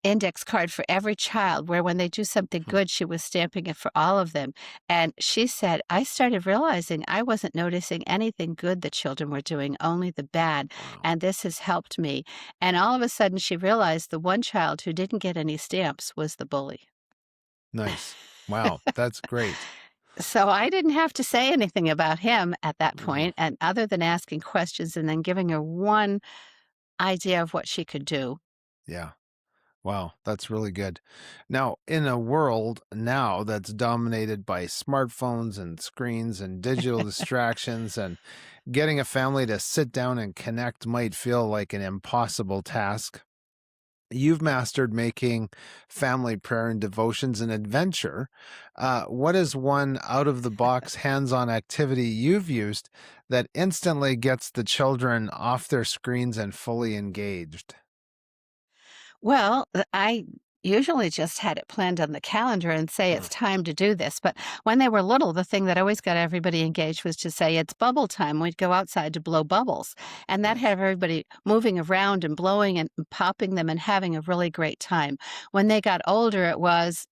index card for every child where when they do something Hmm. good, she was stamping it for all of them. And she said, I started realizing I wasn't noticing anything good the children were doing, only the bad. Wow. And this has helped me. And all of a sudden, she realized the one child who didn't get any stamps was the bully. Nice. Wow. That's great. So I didn't have to say anything about him at that No. point, and other than asking questions and then giving her one idea of what she could do. Yeah. Wow, that's really good. Now, in a world now that's dominated by smartphones and screens and digital distractions, and getting a family to sit down and connect might feel like an impossible task, you've mastered making family prayer and devotions an adventure. What is one out of the box hands on activity you've used that instantly gets the children off their screens and fully engaged? Well, I usually just had it planned on the calendar and say Huh. it's time to do this, but when they were little, the thing that always got everybody engaged was to say it's bubble time. We'd go outside to blow bubbles, and that Nice. had everybody moving around and blowing and popping them and having a really great time. When they got older, it was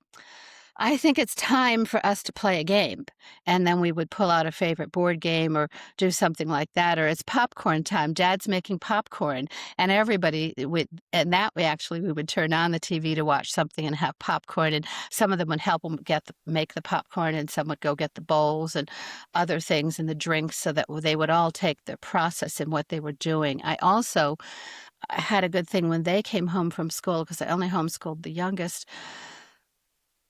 I think it's time for us to play a game. And then we would pull out a favorite board game or do something like that. Or it's popcorn time. Dad's making popcorn. And everybody would, and that way, actually, we would turn on the TV to watch something and have popcorn. And some of them would help them make the popcorn, and some would go get the bowls and other things and the drinks so that they would all take the process in what they were doing. I also had a good thing when they came home from school because I only homeschooled the youngest.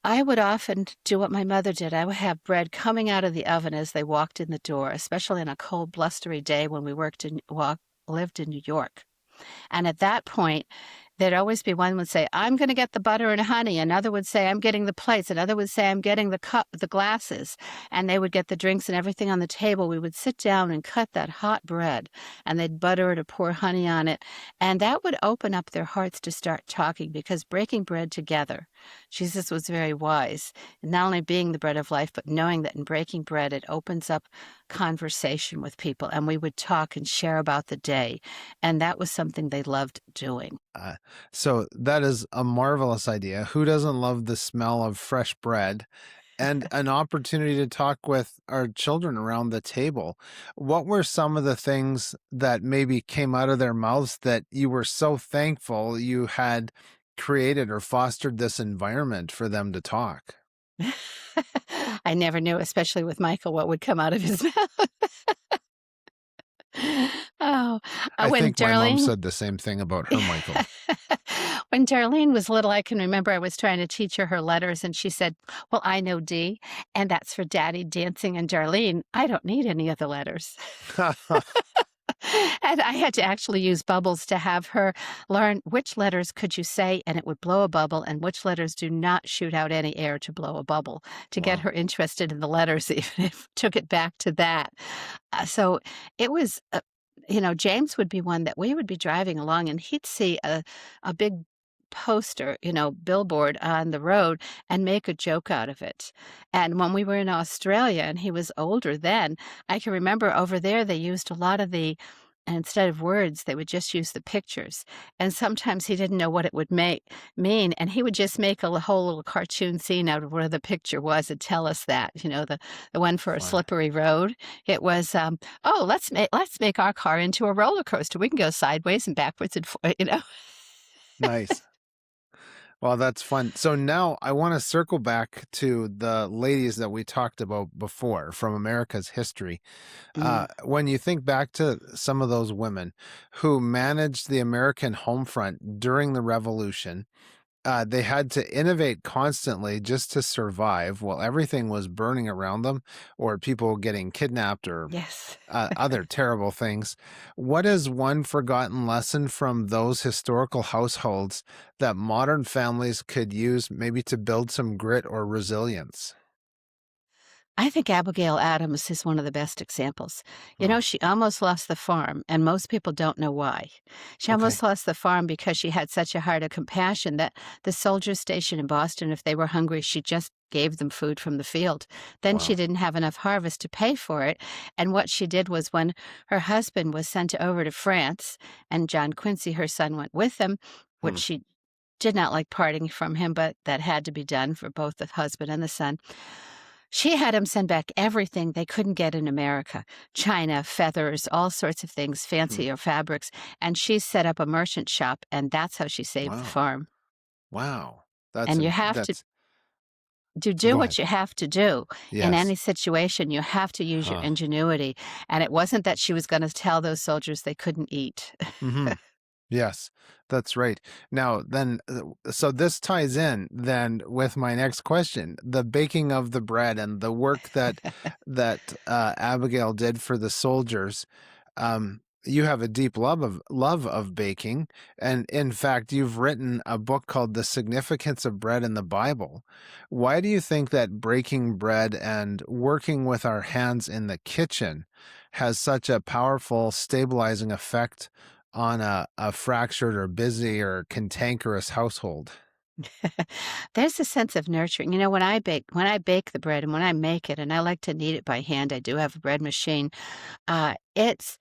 I would often do what my mother did. I would have bread coming out of the oven as they walked in the door, especially on a cold, blustery day when we lived in New York. And at that point, there'd always be one would say, I'm going to get the butter and honey. Another would say, I'm getting the plates. Another would say, I'm getting the glasses. And they would get the drinks and everything on the table. We would sit down and cut that hot bread, and they'd butter it or pour honey on it. And that would open up their hearts to start talking, because breaking bread together, Jesus was very wise in not only being the bread of life, but knowing that in breaking bread, it opens up conversation with people. And we would talk and share about the day. And that was something they loved doing. Uh, so that is a marvelous idea. Who doesn't love the smell of fresh bread and an opportunity to talk with our children around the table? What were some of the things that maybe came out of their mouths that you were so thankful you had created or fostered this environment for them to talk? I never knew, especially with Michael, what would come out of his mouth. Oh, I when think my mom Darlene said the same thing about her Michael. when Darlene was little, I can remember I was trying to teach her letters, and she said, "Well, I know D, and that's for Daddy, dancing, and Darlene. I don't need any of the letters." And I had to actually use bubbles to have her learn which letters could you say and it would blow a bubble, and which letters do not shoot out any air to blow a bubble, to get Wow. her interested in the letters, even if took it back to that. So it was, James would be one that we would be driving along and he'd see a big poster, billboard on the road and make a joke out of it. And when we were in Australia and he was older then, I can remember over there they used a lot of and instead of words, they would just use the pictures. And sometimes he didn't know what it would mean, and he would just make a whole little cartoon scene out of where the picture was and tell us that. The one for a Fun. slippery road. It was, oh, let's make our car into a roller coaster. We can go sideways and backwards and. Nice. Well, that's fun. So now I want to circle back to the ladies that we talked about before from America's history. Mm, When you think back to some of those women who managed the American home front during the Revolution, they had to innovate constantly just to survive while everything was burning around them, or people getting kidnapped, or yes. other terrible things. What is one forgotten lesson from those historical households that modern families could use maybe to build some grit or resilience? I think Abigail Adams is one of the best examples. Oh, She almost lost the farm, and most people don't know why. She okay. almost lost the farm because she had such a heart of compassion that the soldiers stationed in Boston, if they were hungry, she just gave them food from the field. Then she Wow. didn't have enough harvest to pay for it. And what she did was when her husband was sent over to France, and John Quincy, her son, went with them, Hmm. which she did not like parting from him, but that had to be done for both the husband and the son. She had him send back everything they couldn't get in America: china, feathers, all sorts of things, Hmm. fancier fabrics, and she set up a merchant shop, and that's how she saved the Wow. farm. Wow. That's And you im have to that's do Go ahead. what you have to do. In Yes. any situation, you have to use your Huh. ingenuity, and it wasn't that she was gonna tell those soldiers they couldn't eat. Mhm. Yes, that's right. Now, then, so this ties in then with my next question: the baking of the bread and the work that Abigail did for the soldiers. You have a deep love of baking, and in fact, you've written a book called "The Significance of Bread in the Bible." Why do you think that breaking bread and working with our hands in the kitchen has such a powerful stabilizing effect on a fractured or busy or cantankerous household? There's a sense of nurturing. You know, when I bake the bread and when I make it, and I like to knead it by hand, I do have a bread machine. It's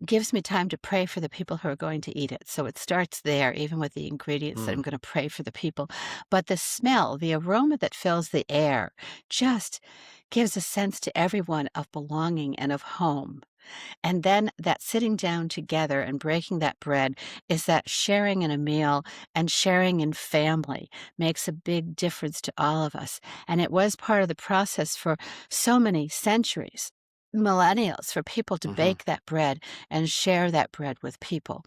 gives me time to pray for the people who are going to eat it. So it starts there, even with the ingredients that Mm, I'm going to pray for the people. But the smell, the aroma that fills the air, just gives a sense to everyone of belonging and of home. And then that sitting down together and breaking that bread is that sharing in a meal and sharing in family makes a big difference to all of us. And it was part of the process for so many centuries, millennials, for people to mhm. bake that bread and share that bread with people.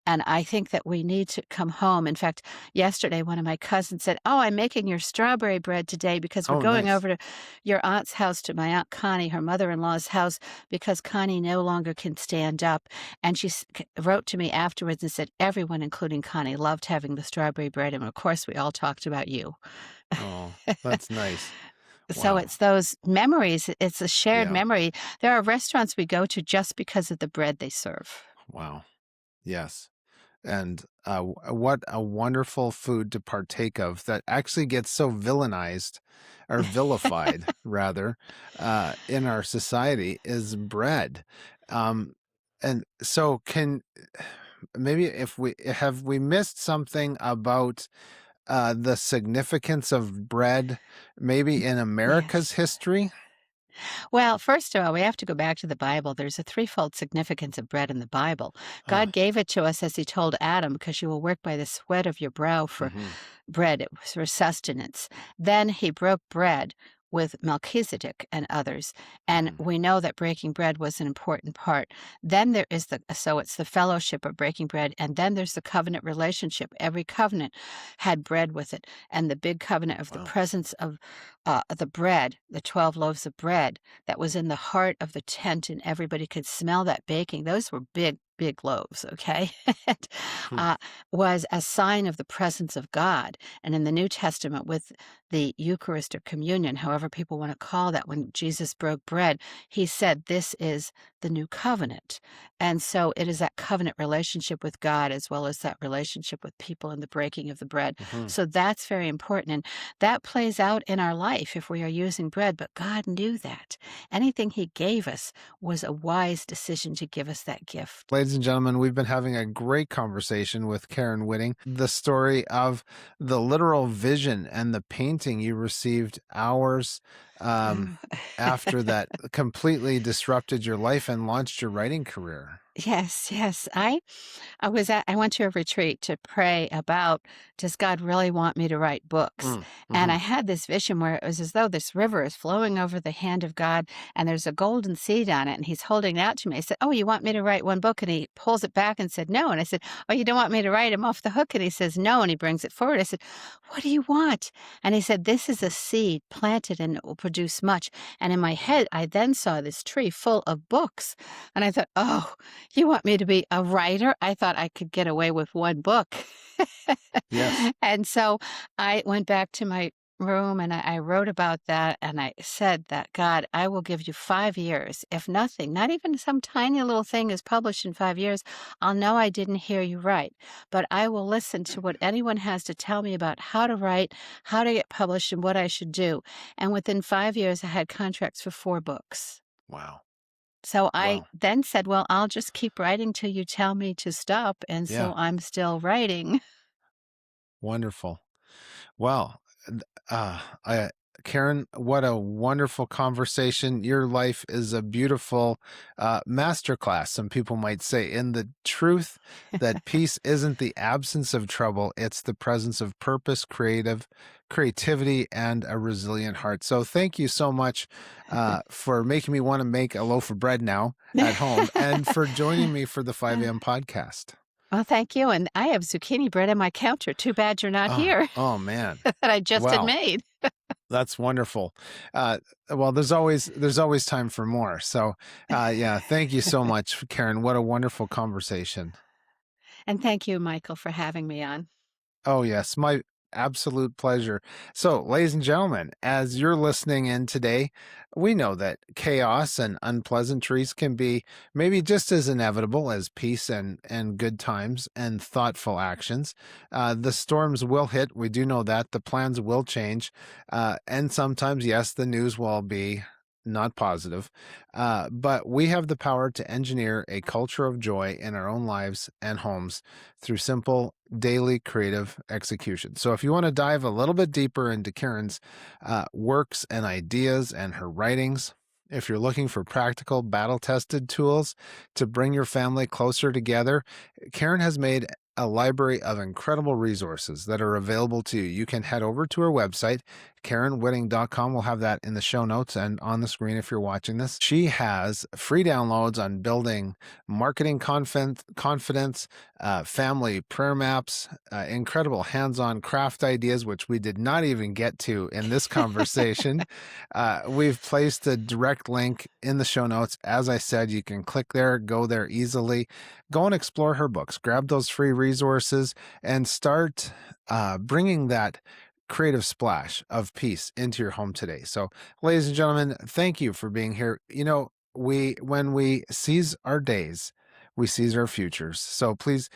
And I think that we need to come home. In fact, yesterday, one of my cousins said, "Oh, I'm making your strawberry bread today because we're Oh, going nice. over to your aunt's house, to my Aunt Connie, her mother in law's house, because Connie no longer can stand up." And wrote to me afterwards and said, "Everyone, including Connie, loved having the strawberry bread. And of course, we all talked about you." Oh, that's nice. So Wow. it's those memories, it's a shared Yeah. memory. There are restaurants we go to just because of the bread they serve. Wow. Yes. And what a wonderful food to partake of that actually gets so villainized or vilified, rather, in our society is bread. Um, and so, can maybe if we have we missed something about the significance of bread, maybe in America's Yes. history? Well, first of all, we have to go back to the Bible. There's a threefold significance of bread in the Bible. Huh. God gave it to us as He told Adam, because you will work by the sweat of your brow for Hmm. bread. It was for sustenance. Then He broke bread with Melchizedek and others. And Hmm. we know that breaking bread was an important part. Then there is so it's the fellowship of breaking bread. And then there's the covenant relationship. Every covenant had bread with it. And the big covenant of the Wow. presence of the bread, the 12 loaves of bread that was in the heart of the tent, and everybody could smell that baking. Those were big, big loaves, okay? And, Hmm. uh, was a sign of the presence of God. And in the New Testament, with the Eucharist or communion, however people want to call that, when Jesus broke bread, He said, "This is the new covenant." And so it is that covenant relationship with God as well as that relationship with people in the breaking of the bread. Hmm. So that's very important. And that plays out in our life if we are using bread, but God knew that. Anything He gave us was a wise decision to give us that gift. Ladies and gentlemen, we've been having a great conversation with Karen Whitting. The story of the literal vision and the painting you received hours um, Oh. after that completely disrupted your life and launched your writing career. Yes, yes. I went to a retreat to pray about, does God really want me to write books? Mm, And hmm. I had this vision where it was as though this river is flowing over the hand of God, and there's a golden seed on it, and He's holding it out to me. I said, "Oh, you want me to write one book?" And He pulls it back and said, "No." And I said, "Oh, you don't want me to write him off the hook?" And He says, "No." And He brings it forward. I said, "What do you want?" And He said, "This is a seed planted and it will produce much." And in my head, I then saw this tree full of books. And I thought, "Oh, you want me to be a writer?" I thought I could get away with one book. Yes. And so I went back to my room and I wrote about that, and I said that, "God, I will give you 5 years. If nothing, not even some tiny little thing is published in 5 years, I'll know I didn't hear you right. But I will listen to what anyone has to tell me about how to write, how to get published, and what I should do." And within 5 years, I had contracts for 4 books. Wow. So I Wow. then said, "Well, I'll just keep writing till you tell me to stop." And so Yeah. I'm still writing. Wonderful. Well, th- I, Karen, what a wonderful conversation. Your life is a beautiful masterclass, some people might say, in the truth that peace isn't the absence of trouble, it's the presence of purpose, creativity, and a resilient heart. So thank you so much for making me want to make a loaf of bread now at home and for joining me for the 5 a.m. podcast. Well, thank you, and I have zucchini bread on my counter. Too bad you're not Oh, here oh man. that I just had Well, made. that's wonderful. Uh, well, there's always time for more. So, yeah, thank you so much, Karen. What a wonderful conversation. And thank you, Michael, for having me on. Oh, yes, my absolute pleasure. So, ladies and gentlemen, as you're listening in today, we know that chaos and unpleasantries can be maybe just as inevitable as peace and good times and thoughtful actions. The storms will hit. We do know that. The plans will change. And sometimes, yes, the news will be not positive. But we have the power to engineer a culture of joy in our own lives and homes through simple daily creative execution. So, if you want to dive a little bit deeper into Karen's works and ideas and her writings, if you're looking for practical, battle tested tools to bring your family closer together, Karen has made a library of incredible resources that are available to you. You can head over to her website, KarenWhitting.com. We'll have that in the show notes and on the screen if you're watching this. She has free downloads on building marketing confidence, family prayer maps, incredible hands-on craft ideas, which we did not even get to in this conversation. We've placed a direct link in the show notes. As I said, you can click there, go there easily. Go and explore her books, grab those free resources, and start bringing that creative splash of peace into your home today. So, ladies and gentlemen, thank you for being here. When we seize our days, we seize our futures. So please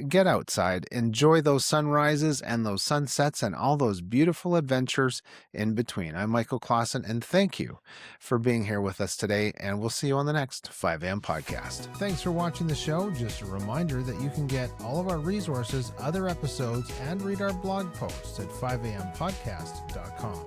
get outside, enjoy those sunrises and those sunsets and all those beautiful adventures in between. I'm Michael Clausen, and thank you for being here with us today, and we'll see you on the next 5am podcast. Thanks for watching the show. Just a reminder that you can get all of our resources, other episodes, and read our blog posts at 5ampodcast.com.